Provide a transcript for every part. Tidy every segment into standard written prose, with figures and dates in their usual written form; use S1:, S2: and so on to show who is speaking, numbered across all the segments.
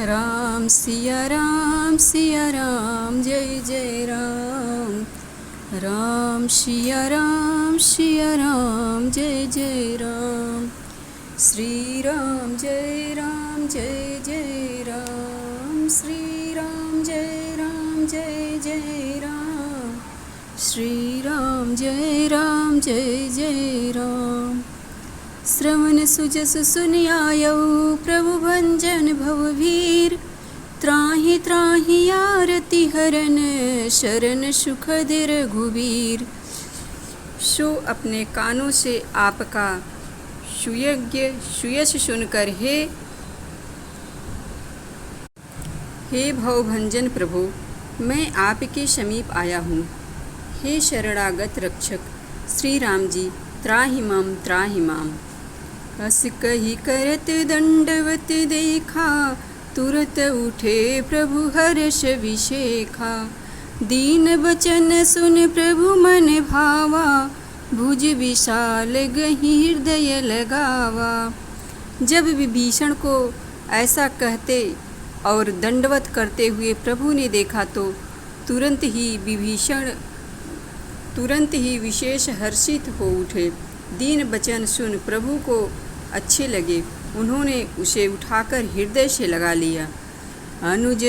S1: राम सिया राम जय जय राम। राम सिया राम जय जय राम। श्री राम जय जय राम। श्री राम जय जय राम। श्री राम जय जय राम। श्रवण सुजस सुनि आयौ प्रभु भंजन भववीर। त्राहि त्राहि आरती हरन शरण सुखद रघुवीर। सो अपने कानों से आपका सुयश सुनकर हे भवभंजन प्रभु, मैं आपके समीप आया हूँ। हे शरणागत रक्षक श्री राम जी, त्राहि माम। हस कही करत दंडवत देखा, तुरत उठे प्रभु हर्ष विशेखा। दीन बचन सुन प्रभु मन भावा, भुज विशाल गही हृदय लगावा। जब विभीषण को ऐसा कहते और दंडवत करते हुए प्रभु ने देखा तो तुरंत ही विशेष हर्षित हो उठे। दीन बचन सुन प्रभु को अच्छे लगे, उन्होंने उसे उठाकर हृदय से लगा लिया। अनुज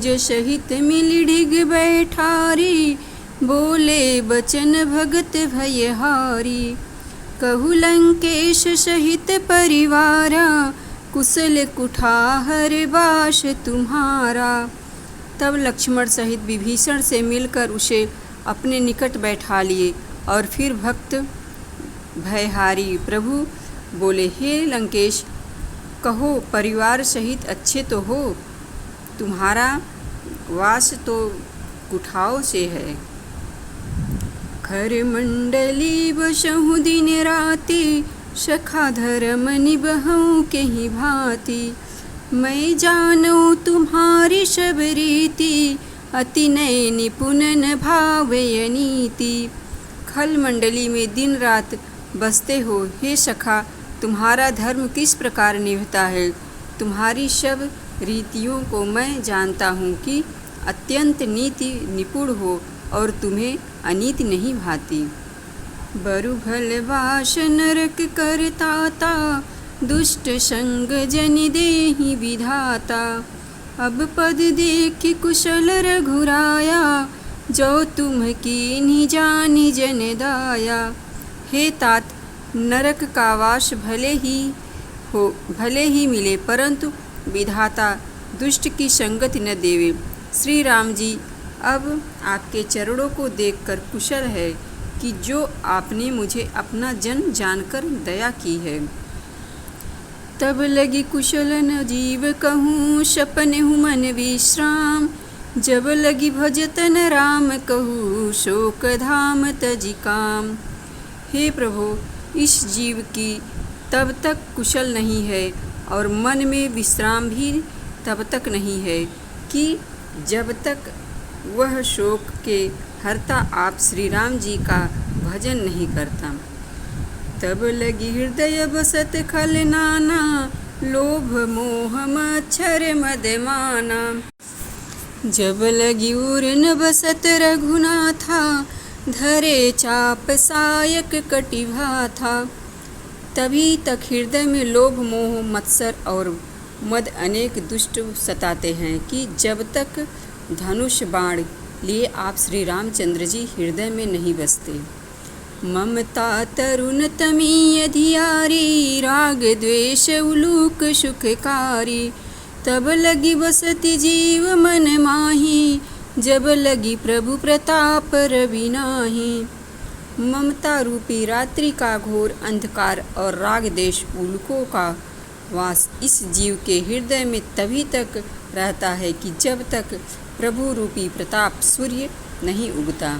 S1: सहित मिली डिग बैठारी, बोले बचन भगत भयहारी। कहु लंकेश सहित परिवारा, कुशल कुठार बास तुम्हारा। तब लक्ष्मण सहित विभीषण से मिलकर उसे अपने निकट बैठा लिए और फिर भक्त भयहारी प्रभु बोले, हे लंकेश, कहो परिवार सहित अच्छे तो हो, तुम्हारा वास तो कुठाओं से है। खर मंडली बसहु दिन राति, सखा धर्म निबहु के ही भांति। मैं जानू तुम्हारी सब रीति, अति नय निपुण न भावय नीति। खल मंडली में दिन रात बसते हो, हे सखा, तुम्हारा धर्म किस प्रकार निभता है। तुम्हारी सब रीतियों को मैं जानता हूँ कि अत्यंत नीति निपुण हो और तुम्हें अनीति नहीं भाती। बरु भल वास नरक करताता, दुष्ट संग जन देहि विधाता। अब पद देख कुशल रघुराया, जो तुम कीन्ही जानि जन दाया। हे तात, नरक का वास भले ही मिले, परंतु विधाता दुष्ट की संगति न देवे। श्री राम जी, अब आपके चरणों को देखकर कुशल है कि जो आपने मुझे अपना जन जानकर दया की है। तब लगी कुशल न जीव कहूँ, सपने हूँ मन विश्राम। जब लगी भजतन राम कहूँ, शोक धाम तजि काम। हे प्रभु, इस जीव की तब तक कुशल नहीं है और मन में विश्राम भी तब तक नहीं है कि जब तक वह शोक के हरता आप श्री राम जी का भजन नहीं करता। तब लगी हृदय बसत खल नाना, लोभ मोह मच्छर मद माना। जब लगी उर न बसत रघुनाथा, धरे चाप सायक कटिभा था। तभी तक हृदय में लोभ मोह मत्सर और मद अनेक दुष्ट सताते हैं कि जब तक धनुष बाण लिए आप श्री रामचंद्र जी हृदय में नहीं बसते। ममता तरुण तमी अधियारी, राग द्वेष उलूक सुखकारी। तब लगी बसती जीव मन माही, जब लगी प्रभु प्रताप रवि नाही। ममता रूपी रात्रि का घोर अंधकार और राग देश उल्कों का वास इस जीव के हृदय में तभी तक रहता है कि जब तक प्रभु रूपी प्रताप सूर्य नहीं उगता।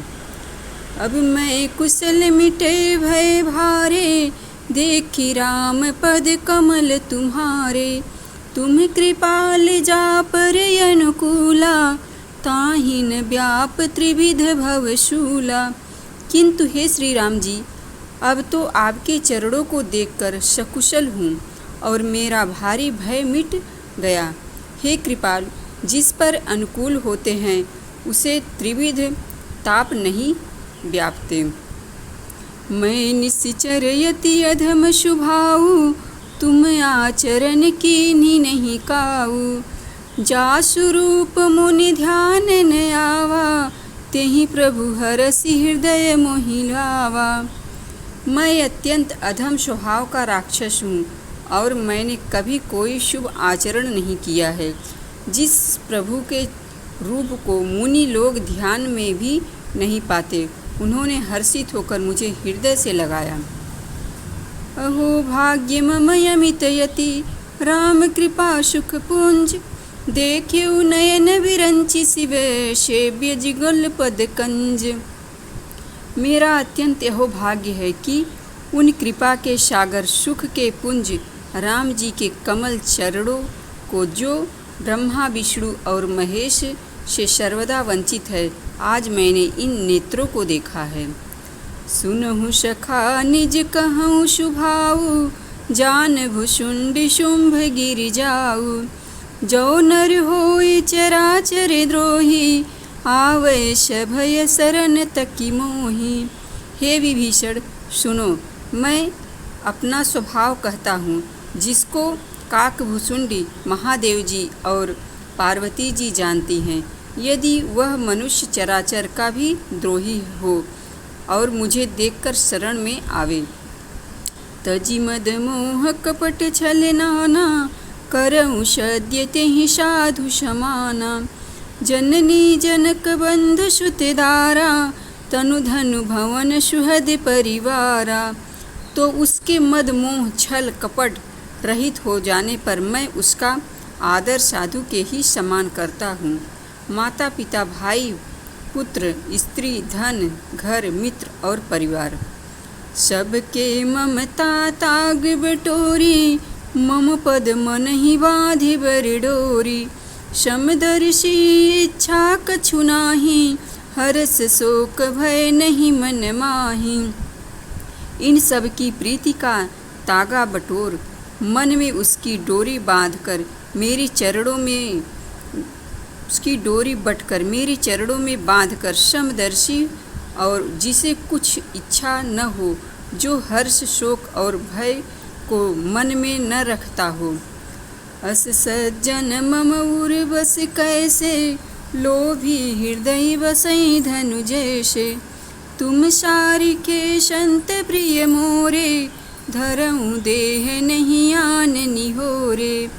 S1: अब मैं कुशल मिटे भय भारे, देखी राम पद कमल तुम्हारे। तुम कृपाल जा पर अनुकूला, ताहिन व्याप त्रिविध भवशूला। किंतु हे श्री राम जी, अब तो आपके चरणों को देखकर सकुशल हूँ और मेरा भारी भय मिट गया। हे कृपालु, जिस पर अनुकूल होते हैं उसे त्रिविध ताप नहीं व्यापते। मैं निश्चर यति अधम शुभाऊ, तुम आचरण कीन्ही नहीं काऊ। जासु रूप मुनि ध्यान न आवा, तेहि प्रभु हरसि हृदय मोहि लावा। मैं अत्यंत अधम स्वभाव का राक्षस हूँ और मैंने कभी कोई शुभ आचरण नहीं किया है। जिस प्रभु के रूप को मुनि लोग ध्यान में भी नहीं पाते, उन्होंने हर्षित होकर मुझे हृदय से लगाया। अहो भाग्य मम यमित यति, राम कृपा सुख पुंज। देख्यु नयन विरंचि शिव, सेव्य जिगल पद कंज। मेरा अत्यंत यहो भाग्य है कि उन कृपा के सागर सुख के पुंज राम जी के कमल चरणों को, जो ब्रह्मा विष्णु और महेश से सर्वदा वंचित है, आज मैंने इन नेत्रों को देखा है। सुनहु सखा निज कहूँ शुभाऊ, जान भुषुंड शुंभ गिर जाऊ। जो नर होई चराचर द्रोही, आवैश भय शरण तकी मोही। हे विभीषण, सुनो, मैं अपना स्वभाव कहता हूँ, जिसको काकभुषुंडी महादेव जी और पार्वती जी जानती हैं। यदि वह मनुष्य चराचर का भी द्रोही हो और मुझे देखकर शरण में आवे, तजी मद मोह कपट छल नाना, करऊँ सद्य तेहि साधु समाना। जननी जनक बंधु सुतदारा, तनु धनु भवन सुहद परिवारा। तो उसके मद मोह छल कपट रहित हो जाने पर मैं उसका आदर साधु के ही समान करता हूँ। माता पिता भाई पुत्र स्त्री धन घर मित्र और परिवार, सबके ममता ताग बटोरी। मम पद मन ही बाधि बर डोरी, समदर्शी इच्छा कछु नाही। हरस शोक भय नहीं मन माही। इन सब की प्रीति का तागा बटोर मन में उसकी डोरी बांधकर मेरी चरणों में चरणों में बांधकर, समदर्शी और जिसे कुछ इच्छा न हो, जो हर्ष शोक और भय को मन में न रखता हो। अस सज्जन मम उर बस कैसे, लोभी हृदय बसई धनु जैसे। तुम सारिके संत प्रिय मोरे, धरऊँ देह नहीं आन निहोरे।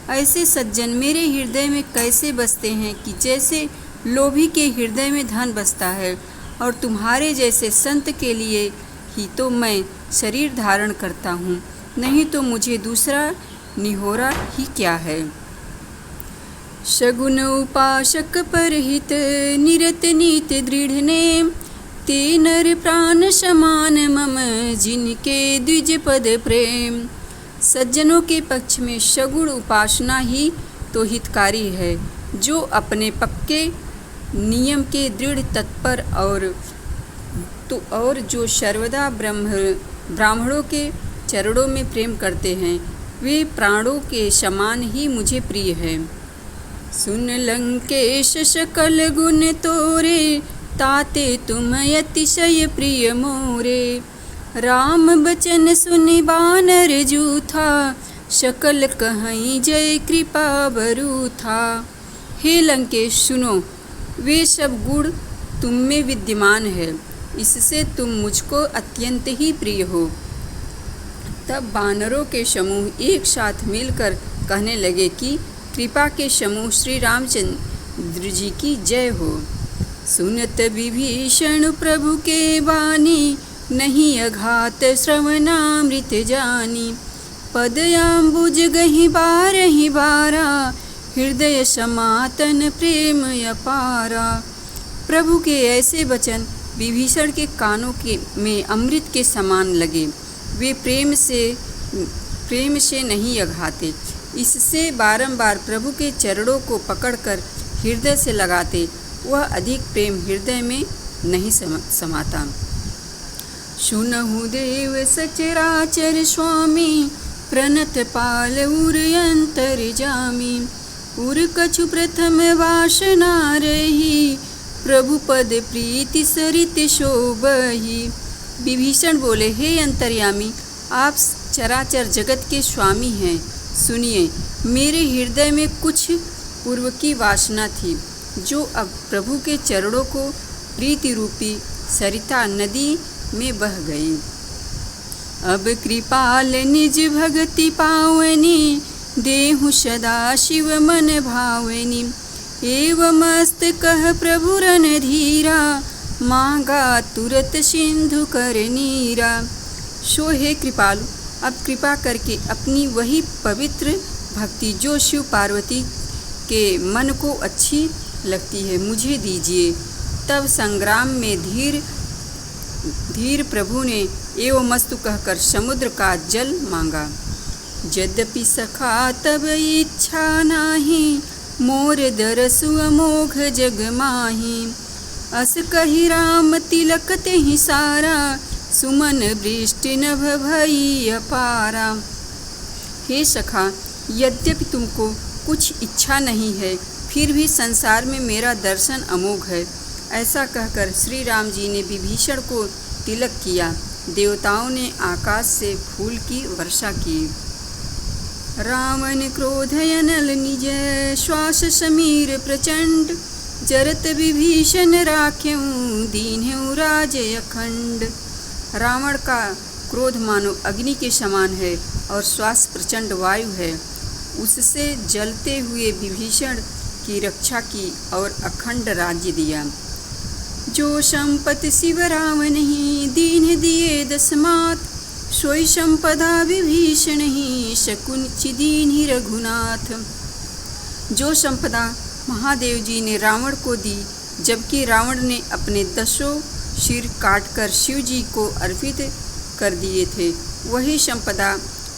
S1: ऐसे सज्जन मेरे हृदय में कैसे बसते हैं कि जैसे लोभी के हृदय में धन बसता है, और तुम्हारे जैसे संत के लिए ही तो मैं शरीर धारण करता हूँ, नहीं तो मुझे दूसरा निहोरा ही क्या है। सगुन उपासक परहित, निरत नीत दृढ़ नेम। ते नर प्राण समान मम, जिनके द्विज पद प्रेम। सज्जनों के पक्ष में सगुण उपासना ही तो हितकारी है, जो अपने पक्के नियम के दृढ़ तत्पर और जो सर्वदा ब्राह्मणों के चरणों में प्रेम करते हैं, वे प्राणों के समान ही मुझे प्रिय है। सुन लंकेश सकल गुण तोरे, ताते तुम अतिशय प्रिय मोरे। राम बचन सुनि बानर जूथा, सकल कहीं जय कृपा बरूथा। हे लंकेश, सुनो, वे सब गुण तुम में विद्यमान है, इससे तुम मुझको अत्यंत ही प्रिय हो। तब वानरों के समूह एक साथ मिलकर कहने लगे कि कृपा के समूह श्री रामचंद्र जी की जय हो। सुनत विभीषण प्रभु के बानी, नहीं अघात श्रवणामृत जानी। पदयाम्बुज गहि बारहि बारा, हृदय समातन प्रेम अपारा। प्रभु के ऐसे वचन विभीषण के कानों में अमृत के समान लगे। वे प्रेम से नहीं अघाते, इससे बारंबार प्रभु के चरणों को पकड़कर हृदय से लगाते, वह अधिक प्रेम हृदय में नहीं समाता। सुनहु देव सचराचर स्वामी, प्रणत पाल उर अंतर जामी। उर कछु प्रथम वासना रही, प्रभु पद प्रीति सरित शोभही। विभीषण बोले, हे अंतर्यामी, आप चराचर जगत के स्वामी हैं। सुनिए, मेरे हृदय में कुछ पूर्व की वासना थी, जो अब प्रभु के चरणों को प्रीति रूपी सरिता नदी में बह गई। अब कृपाल निज भगति पावनी, देहु सदा शिव मन भावनी। एवमस्त कह प्रभु रणधीरा, मांगा तुरत सिंधु कर नीरा। सो हे कृपालु, अब कृपा करके अपनी वही पवित्र भक्ति जो शिव पार्वती के मन को अच्छी लगती है मुझे दीजिए। तब संग्राम में धीर प्रभु ने एवं मस्तु कहकर समुद्र का जल मांगा। यद्यपि सखा तब इच्छा नाही, मोर दरसु अमोघ जग माही। अस कही राम तिलक तेहि सारा, सुमन वृष्टि नभ भई अपारा। हे सखा, यद्यपि तुमको कुछ इच्छा नहीं है, फिर भी संसार में मेरा दर्शन अमोघ है। ऐसा कहकर श्री राम जी ने विभीषण को तिलक किया। देवताओं ने आकाश से फूल की वर्षा की। रावण क्रोधयनल निज, श्वास समीर प्रचंड। जरत विभीषण राख्यऊ, दीन्हु राज अखंड। रावण का क्रोध मानो अग्नि के समान है और श्वास प्रचंड वायु है। उससे जलते हुए विभीषण की रक्षा की और अखंड राज्य दिया। जो संपत्ति शिव रावण ही, दीन दिए दसमात। सोई संपदा विभीषण ही, शकुनि दीन ही रघुनाथ। जो संपदा महादेव जी ने रावण को दी, जबकि रावण ने अपने 10 सिर काटकर शिव जी को अर्पित कर दिए थे, वही संपदा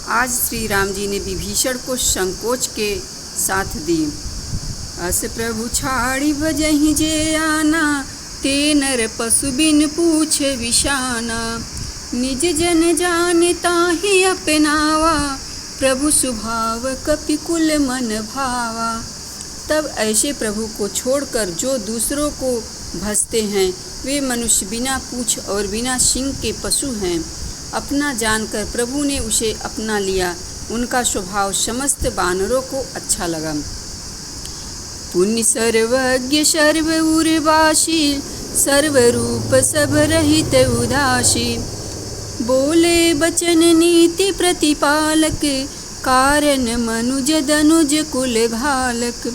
S1: आज श्री राम जी ने विभीषण को संकोच के साथ दी। अस प्रभु छाड़ी बजहि जे आना, ते नर पशु बिन पूछ विशाना। निज जन जाने ताहि अपनावा, प्रभु स्वभाव कपिकुल मन भावा। तब ऐसे प्रभु को छोड़कर जो दूसरों को भजते हैं, वे मनुष्य बिना पूछ और बिना सिंह के पशु हैं। अपना जानकर प्रभु ने उसे अपना लिया। उनका स्वभाव समस्त वानरों को अच्छा लगा। पुण्य सर्वज्ञ सर्व उर्वासी, सर्वरूप सब रहित उदासी। बोले बचन नीति प्रतिपालक, कारण मनुज दनुज कुल घालक।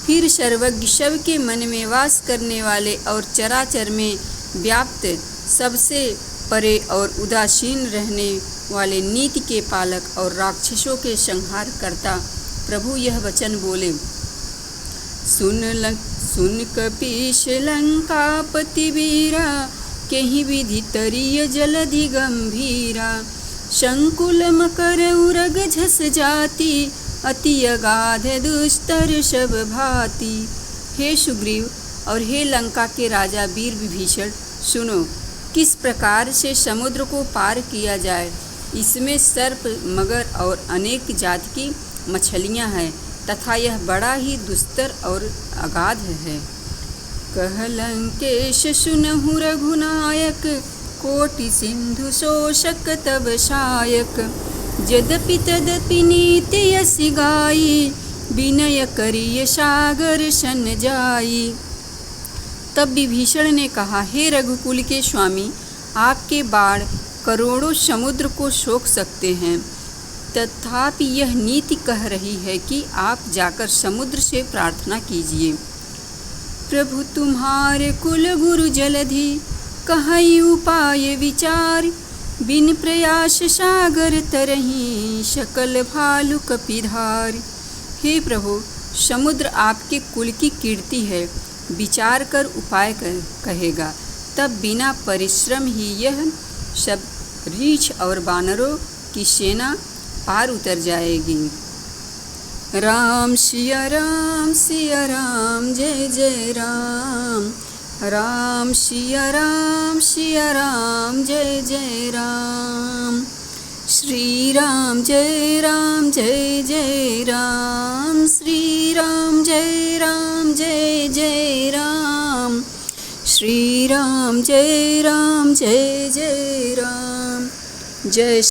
S1: फिर सर्वज्ञ सब के मन में वास करने वाले और चराचर में व्याप्त, सबसे परे और उदासीन रहने वाले नीति के पालक और राक्षसों के संहार करता प्रभु यह वचन बोले। सुन कपीश लंकापति वीरा, केहि विधि तरिय जलधि गंभीरा। संकुल मकर उरग झस जाति, अति अगाध दुस्तर सब भांति। हे सुग्रीव और हे लंका के राजा वीर विभीषण, सुनो, किस प्रकार से समुद्र को पार किया जाए। इसमें सर्प, मगर और अनेक जाति की मछलियां हैं तथा यह बड़ा ही दुस्तर और अगाध है। कह लंकेश सुनहु रघुनायक, कोटि सिंधु शोषक तब शायक। यद्यपि तदपि नीति यसि गाई, विनय करिय सागर सन जाई। तब विभीषण ने कहा, हे रघुकुल के स्वामी, आपके बाण करोड़ों समुद्र को सोख सकते हैं, तथापि यह नीति कह रही है कि आप जाकर समुद्र से प्रार्थना कीजिए। प्रभु तुम्हारे कुल गुरु जलधि, कहई उपाय विचार। बिन प्रयास सागर तरही, सकल भालु कपिधार। हे प्रभु, समुद्र आपके कुल की कीर्ति है, विचार कर उपाय कहेगा, तब बिना परिश्रम ही यह सब रीछ और वानरों की सेना पार उतर जाएगी। राम सिया राम सिया राम, जय जय राम। राम सिया राम जय जय राम। श्री राम जय राम जय जय राम, श्री राम जय राम जय जय राम, श्री राम जय राम जय जय राम। जय